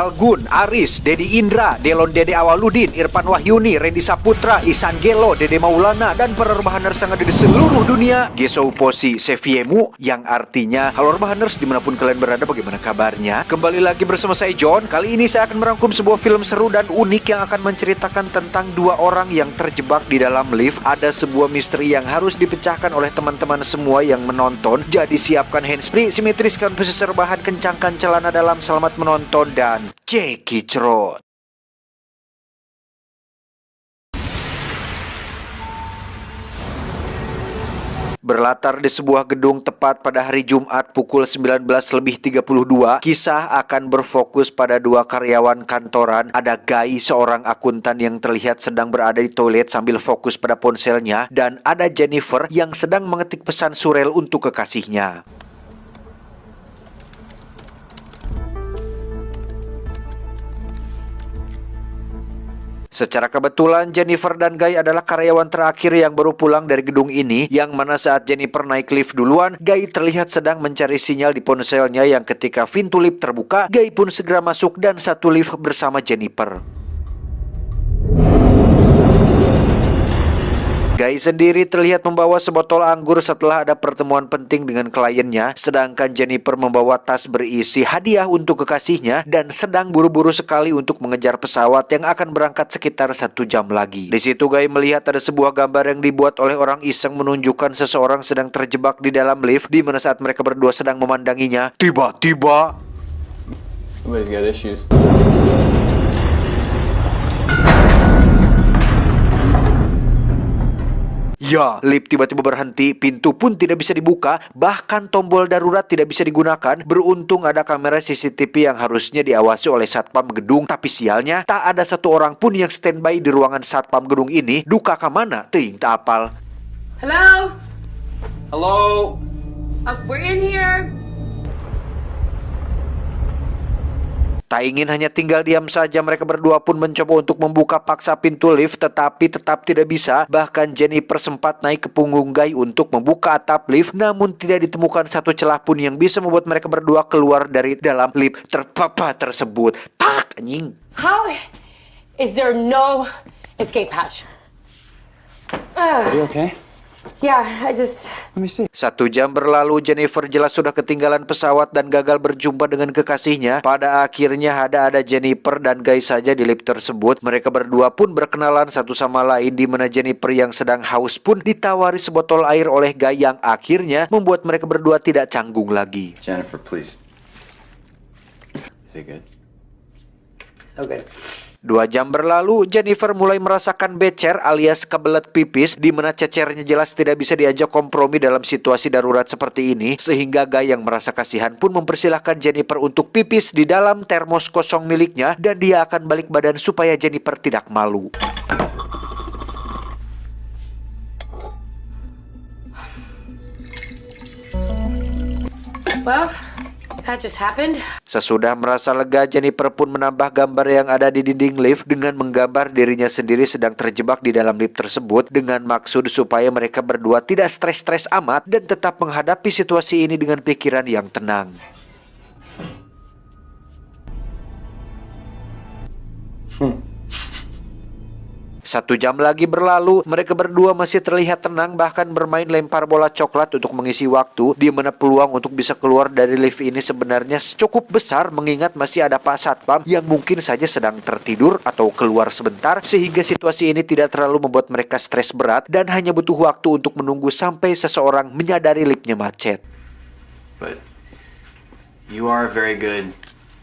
Algun, Aris, Dedi Indra, Delon Dede Awaludin, Irfan Wahyuni, Randy Saputra, Ihsan Gelo, Dede Maulana, dan para rebahaners yang ada di seluruh dunia. Geso Uposi Seviemu, yang artinya halo rebahaners dimanapun kalian berada, bagaimana kabarnya? Kembali lagi bersama saya John. Kali ini saya akan merangkum sebuah film seru dan unik yang akan menceritakan tentang dua orang yang terjebak di dalam lift. Ada sebuah misteri yang harus dipecahkan oleh teman-teman semua yang menonton. Jadi siapkan handsfree, simetriskan posisi rebahan, kencangkan celana dalam, selamat menonton dan cekicrot. Berlatar di sebuah gedung tepat pada hari Jumat pukul 19.32, kisah akan berfokus pada dua karyawan kantoran. Ada Guy, seorang akuntan yang terlihat sedang berada di toilet sambil fokus pada ponselnya, dan ada Jennifer yang sedang mengetik pesan surel untuk kekasihnya. Secara kebetulan Jennifer dan Guy adalah karyawan terakhir yang baru pulang dari gedung ini, yang mana saat Jennifer naik lift duluan, Guy terlihat sedang mencari sinyal di ponselnya, yang ketika pintu lift terbuka, Guy pun segera masuk dan satu lift bersama Jennifer. Guy sendiri terlihat membawa sebotol anggur setelah ada pertemuan penting dengan kliennya, sedangkan Jennifer membawa tas berisi hadiah untuk kekasihnya dan sedang buru-buru sekali untuk mengejar pesawat yang akan berangkat sekitar 1 jam lagi. Di situ Guy melihat ada sebuah gambar yang dibuat oleh orang iseng menunjukkan seseorang sedang terjebak di dalam lift, di mana saat mereka berdua sedang memandanginya, tiba-tiba Somebody's got issues. ya, lift tiba-tiba berhenti, pintu pun tidak bisa dibuka, bahkan tombol darurat tidak bisa digunakan. Beruntung ada kamera CCTV yang harusnya diawasi oleh satpam gedung, tapi sialnya tak ada satu orang pun yang standby di ruangan satpam gedung ini. Duka ka mana? Teuing tak apal. Hello? Hello? We're in here. Tak ingin hanya tinggal diam saja, mereka berdua pun mencoba untuk membuka paksa pintu lift, tetapi tetap tidak bisa. Bahkan Jennifer sempat naik ke punggung Guy untuk membuka atap lift, namun tidak ditemukan satu celah pun yang bisa membuat mereka berdua keluar dari dalam lift terpapa tersebut. Tak, anjing. How is there no escape hatch? Are you okay? Yeah, I just... Let me see. 1 jam berlalu, Jennifer jelas sudah ketinggalan pesawat dan gagal berjumpa dengan kekasihnya. Pada akhirnya ada Jennifer dan Guy saja di lift tersebut. Mereka berdua pun berkenalan satu sama lain, di mana Jennifer yang sedang haus pun ditawari sebotol air oleh Guy, yang akhirnya membuat mereka berdua tidak canggung lagi. Jennifer, please. Is it good? So good. 2 jam berlalu, Jennifer mulai merasakan becer alias kebelet pipis, di mana cecernya jelas tidak bisa diajak kompromi dalam situasi darurat seperti ini, sehingga Guy yang merasa kasihan pun mempersilahkan Jennifer untuk pipis di dalam termos kosong miliknya, dan dia akan balik badan supaya Jennifer tidak malu. Well, that just happened. Sesudah merasa lega, Jennifer pun menambah gambar yang ada di dinding lift dengan menggambar dirinya sendiri sedang terjebak di dalam lift tersebut, dengan maksud supaya mereka berdua tidak stres-stres amat dan tetap menghadapi situasi ini dengan pikiran yang tenang. Satu jam lagi berlalu, mereka berdua masih terlihat tenang, bahkan bermain lempar bola coklat untuk mengisi waktu, di mana peluang untuk bisa keluar dari lift ini sebenarnya cukup besar, mengingat masih ada Pak Satpam yang mungkin saja sedang tertidur atau keluar sebentar, sehingga situasi ini tidak terlalu membuat mereka stres berat dan hanya butuh waktu untuk menunggu sampai seseorang menyadari liftnya macet. But you are very good.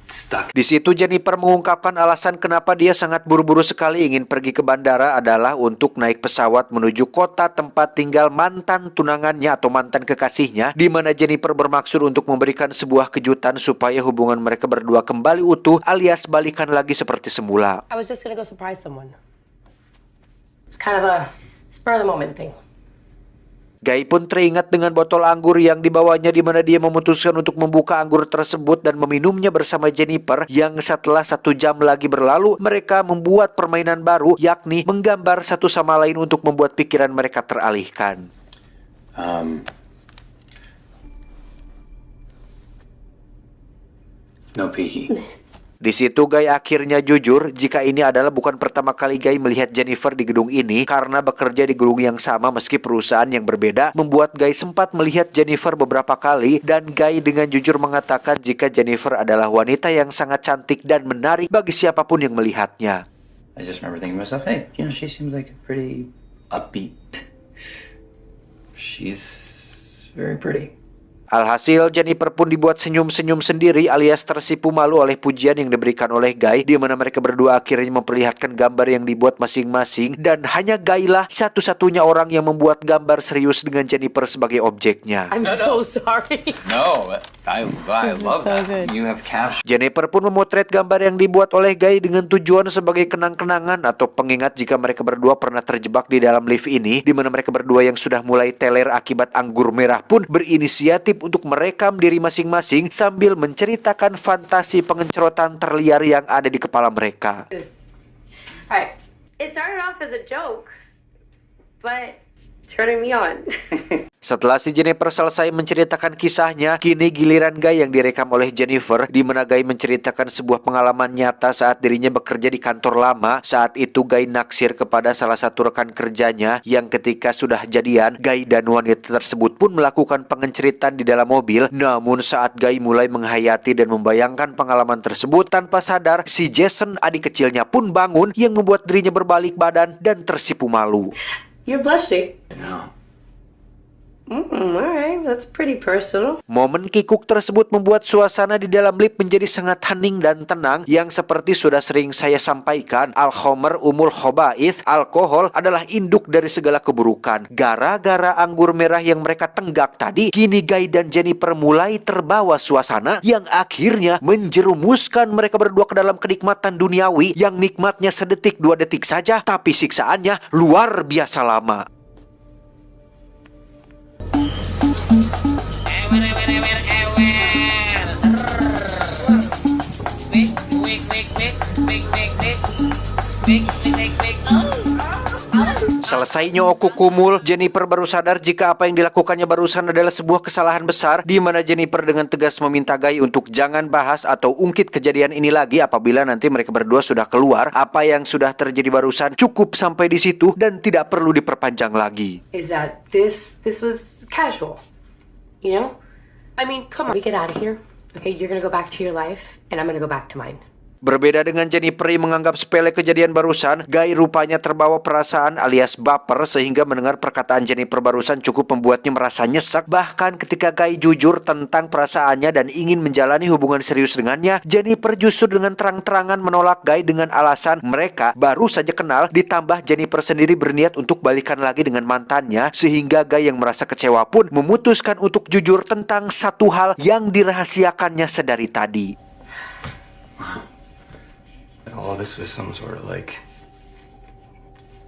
Stuck. Di situ Jennifer mengungkapkan alasan kenapa dia sangat buru-buru sekali ingin pergi ke bandara adalah untuk naik pesawat menuju kota tempat tinggal mantan tunangannya atau mantan kekasihnya, di mana Jennifer bermaksud untuk memberikan sebuah kejutan supaya hubungan mereka berdua kembali utuh alias balikan lagi seperti semula. I was just gonna go surprise someone. It's kind of a spur of the moment thing. Guy pun teringat dengan botol anggur yang dibawanya, di mana dia memutuskan untuk membuka anggur tersebut dan meminumnya bersama Jennifer, yang setelah 1 jam lagi berlalu, mereka membuat permainan baru, yakni menggambar satu sama lain untuk membuat pikiran mereka teralihkan. No peeking. Di situ Guy akhirnya jujur jika ini adalah bukan pertama kali Guy melihat Jennifer di gedung ini karena bekerja di gedung yang sama meski perusahaan yang berbeda membuat Guy sempat melihat Jennifer beberapa kali dan Guy dengan jujur mengatakan jika Jennifer adalah wanita yang sangat cantik dan menarik bagi siapapun yang melihatnya. I just remember thinking to myself, hey, she seems like a pretty upbeat. She's very pretty. Alhasil, Jennifer pun dibuat senyum-senyum sendiri alias tersipu malu oleh pujian yang diberikan oleh Guy, di mana mereka berdua akhirnya memperlihatkan gambar yang dibuat masing-masing dan hanya Guy lah satu-satunya orang yang membuat gambar serius dengan Jennifer sebagai objeknya. I'm so sorry. No, I love so that. good. You have captured. Jennifer pun memotret gambar yang dibuat oleh Guy dengan tujuan sebagai kenang-kenangan atau pengingat jika mereka berdua pernah terjebak di dalam lift ini, di mana mereka berdua yang sudah mulai teler akibat anggur merah pun berinisiatif untuk merekam diri masing-masing sambil menceritakan fantasi pengencerotan terliar yang ada di kepala mereka. Alright. It started off as a joke, but turning me on. Setelah si Jennifer selesai menceritakan kisahnya, kini giliran Guy yang direkam oleh Jennifer, di mana Guy menceritakan sebuah pengalaman nyata saat dirinya bekerja di kantor lama. Saat itu Guy naksir kepada salah satu rekan kerjanya yang ketika sudah jadian, Guy dan wanita tersebut pun melakukan pengenceritan di dalam mobil. Namun saat Guy mulai menghayati dan membayangkan pengalaman tersebut, tanpa sadar si Jason adik kecilnya pun bangun yang membuat dirinya berbalik badan dan tersipu malu. You're blushing. No. Alright, that's pretty personal. Momen kikuk tersebut membuat suasana di dalam lift menjadi sangat hening dan tenang yang seperti sudah sering saya sampaikan, Al-Khomer Umul Khobaith, alkohol adalah induk dari segala keburukan. Gara-gara anggur merah yang mereka tenggak tadi, kini Guy dan Jennifer mulai terbawa suasana yang akhirnya menjerumuskan mereka berdua ke dalam kenikmatan duniawi yang nikmatnya sedetik 2 detik saja, tapi siksaannya luar biasa lama. Selesai nyokok kumul, Jennifer baru sadar jika apa yang dilakukannya barusan adalah sebuah kesalahan besar, di mana Jennifer dengan tegas meminta Guy untuk jangan bahas atau ungkit kejadian ini lagi apabila nanti mereka berdua sudah keluar. Apa yang sudah terjadi barusan cukup sampai di situ dan tidak perlu diperpanjang lagi. Is that this was casual, you know? I mean, come on, we get out of here. Okay, you're gonna go back to your life, and I'm gonna go back to mine. Berbeda dengan Jennifer yang menganggap sepele kejadian barusan, Guy rupanya terbawa perasaan alias baper sehingga mendengar perkataan Jennifer barusan cukup membuatnya merasa nyesek. Bahkan ketika Guy jujur tentang perasaannya dan ingin menjalani hubungan serius dengannya, Jennifer justru dengan terang-terangan menolak Guy dengan alasan mereka baru saja kenal, ditambah Jennifer sendiri berniat untuk balikan lagi dengan mantannya, sehingga Guy yang merasa kecewa pun memutuskan untuk jujur tentang satu hal yang dirahasiakannya sedari tadi. All this was some sort of like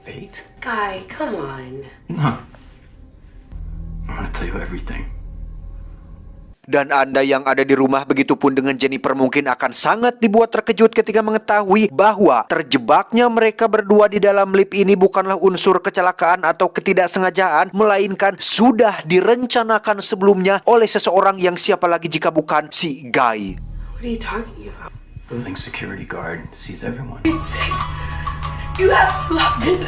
fate. Guy, come on. No. I'm gonna tell you everything. Dan Anda yang ada di rumah begitupun dengan Jennifer mungkin akan sangat dibuat terkejut ketika mengetahui bahwa terjebaknya mereka berdua di dalam lift ini bukanlah unsur kecelakaan atau ketidaksengajaan, melainkan sudah direncanakan sebelumnya oleh seseorang yang siapa lagi jika bukan si Guy. What are you talking about? Building security guard sees everyone. You have loved it.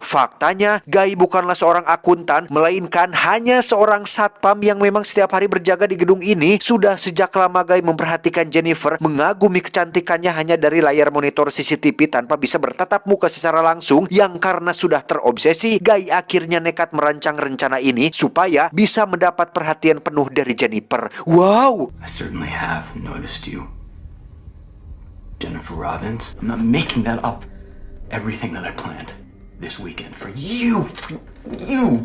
Faktanya, Guy bukanlah seorang akuntan, melainkan hanya seorang satpam yang memang setiap hari berjaga di gedung ini. Sudah sejak lama Guy memperhatikan Jennifer, mengagumi kecantikannya hanya dari layar monitor CCTV tanpa bisa bertatap muka secara langsung. Yang karena sudah terobsesi, Guy akhirnya nekat merancang rencana ini supaya bisa mendapat perhatian penuh dari Jennifer. Wow! I certainly have noticed you. Jennifer Robbins. I'm not making that up. Everything that I planned this weekend for you,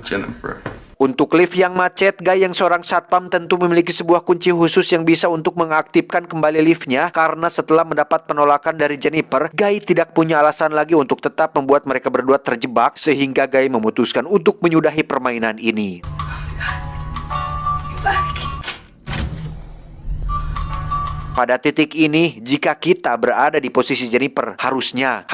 Jennifer. Untuk lift yang macet, Guy yang seorang satpam tentu memiliki sebuah kunci khusus yang bisa untuk mengaktifkan kembali liftnya. Karena setelah mendapat penolakan dari Jennifer, Guy tidak punya alasan lagi untuk tetap membuat mereka berdua terjebak, sehingga Guy memutuskan untuk menyudahi permainan ini. Pada titik ini, jika kita berada di posisi Jennifer, harusnya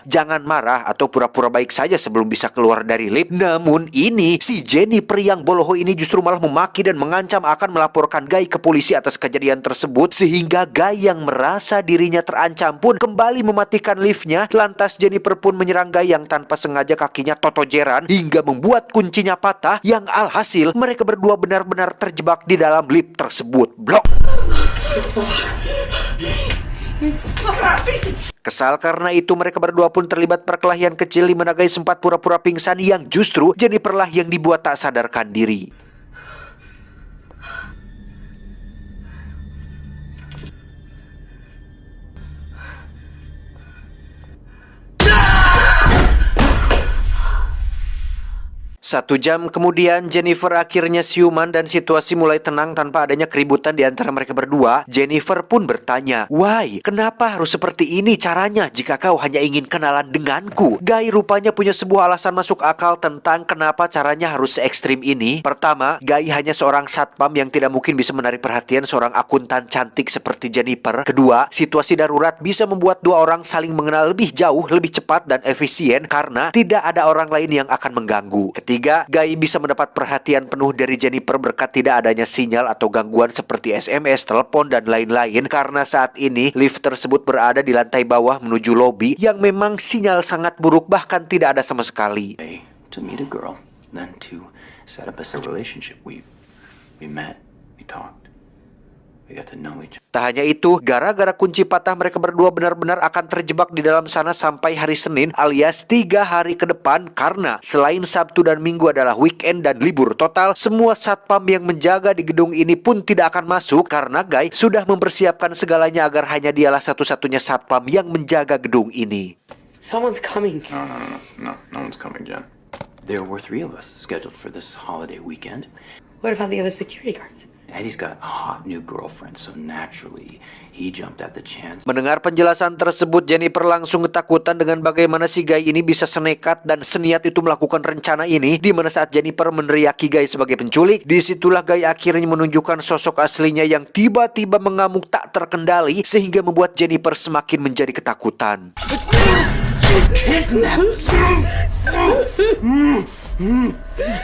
jangan marah atau pura-pura baik saja sebelum bisa keluar dari lift. Namun ini, si Jennifer yang boloho ini justru malah memaki dan mengancam akan melaporkan Guy ke polisi atas kejadian tersebut, sehingga Guy yang merasa dirinya terancam pun kembali mematikan liftnya. Lantas Jennifer pun menyerang Guy yang tanpa sengaja kakinya totojeran hingga membuat kuncinya patah, yang alhasil mereka berdua benar-benar terjebak di dalam lift tersebut. Blok. Kesal karena itu, mereka berdua pun terlibat perkelahian kecil di mana Guy sempat pura-pura pingsan, yang justru Jennifer lah yang dibuat tak sadarkan diri. Satu jam kemudian, Jennifer akhirnya siuman dan situasi mulai tenang tanpa adanya keributan di antara mereka berdua. Jennifer pun bertanya, "Why, kenapa harus seperti ini caranya jika kau hanya ingin kenalan denganku?" Guy rupanya punya sebuah alasan masuk akal tentang kenapa caranya harus se-ekstrim ini. Pertama, Guy hanya seorang satpam yang tidak mungkin bisa menarik perhatian seorang akuntan cantik seperti Jennifer. Kedua, situasi darurat bisa membuat dua orang saling mengenal lebih jauh, lebih cepat dan efisien karena tidak ada orang lain yang akan mengganggu. Ketiga, Guy bisa mendapat perhatian penuh dari Jennifer berkat tidak adanya sinyal atau gangguan seperti SMS, telepon, dan lain-lain, karena saat ini lift tersebut berada di lantai bawah menuju lobi yang memang sinyal sangat buruk, bahkan tidak ada sama sekali. To meet a girl, then to set up a relationship. We met, we talked, we got to know each other. Tak hanya itu, gara-gara kunci patah, mereka berdua benar-benar akan terjebak di dalam sana sampai hari Senin alias 3 hari ke depan, karena selain Sabtu dan Minggu adalah weekend dan libur total. Semua satpam yang menjaga di gedung ini pun tidak akan masuk karena Guy sudah mempersiapkan segalanya agar hanya dialah satu-satunya satpam yang menjaga gedung ini. Someone's coming. No one's coming, Jen. There were 3 of us scheduled for this holiday weekend. What about the other security guards? Eddie's got a hot new girlfriend, so naturally he jumped at the chance. Mendengar penjelasan tersebut, Jennifer langsung ketakutan dengan bagaimana si Guy ini bisa senekat dan seniat itu melakukan rencana ini. Di mana saat Jennifer meneriaki Guy sebagai penculik, disitulah Guy akhirnya menunjukkan sosok aslinya yang tiba-tiba mengamuk tak terkendali sehingga membuat Jennifer semakin menjadi ketakutan.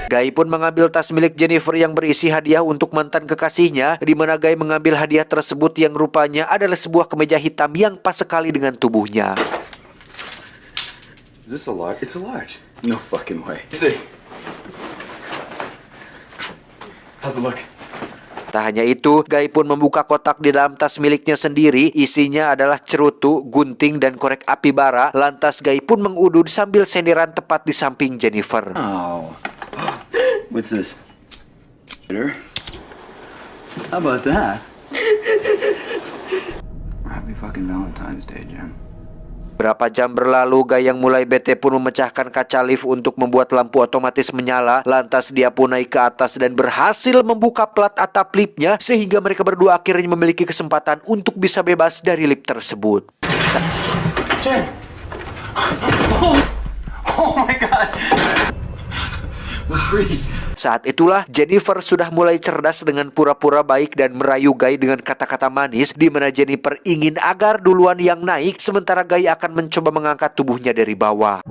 Guy pun mengambil tas milik Jennifer yang berisi hadiah untuk mantan kekasihnya, di mana Guy mengambil hadiah tersebut yang rupanya adalah sebuah kemeja hitam yang pas sekali dengan tubuhnya. Is this a large? It's a large. No fucking way. See. How's it look? Tak hanya itu, Guy pun membuka kotak di dalam tas miliknya sendiri. Isinya adalah cerutu, gunting, dan korek api bara. Lantas Guy pun mengudud sambil senderan tepat di samping Jennifer. Oh. What's this? How about that? Happy fucking Valentine's Day, Jen. Berapa jam berlalu, Guy yang mulai bete pun memecahkan kaca lift untuk membuat lampu otomatis menyala. Lantas dia pun naik ke atas dan berhasil membuka plat atap liftnya, sehingga mereka berdua akhirnya memiliki kesempatan untuk bisa bebas dari lift tersebut. Jen! Oh my god! We're free! Saat itulah Jennifer sudah mulai cerdas dengan pura-pura baik dan merayu Guy dengan kata-kata manis, di mana Jennifer ingin agar duluan yang naik, sementara Guy akan mencoba mengangkat tubuhnya dari bawah.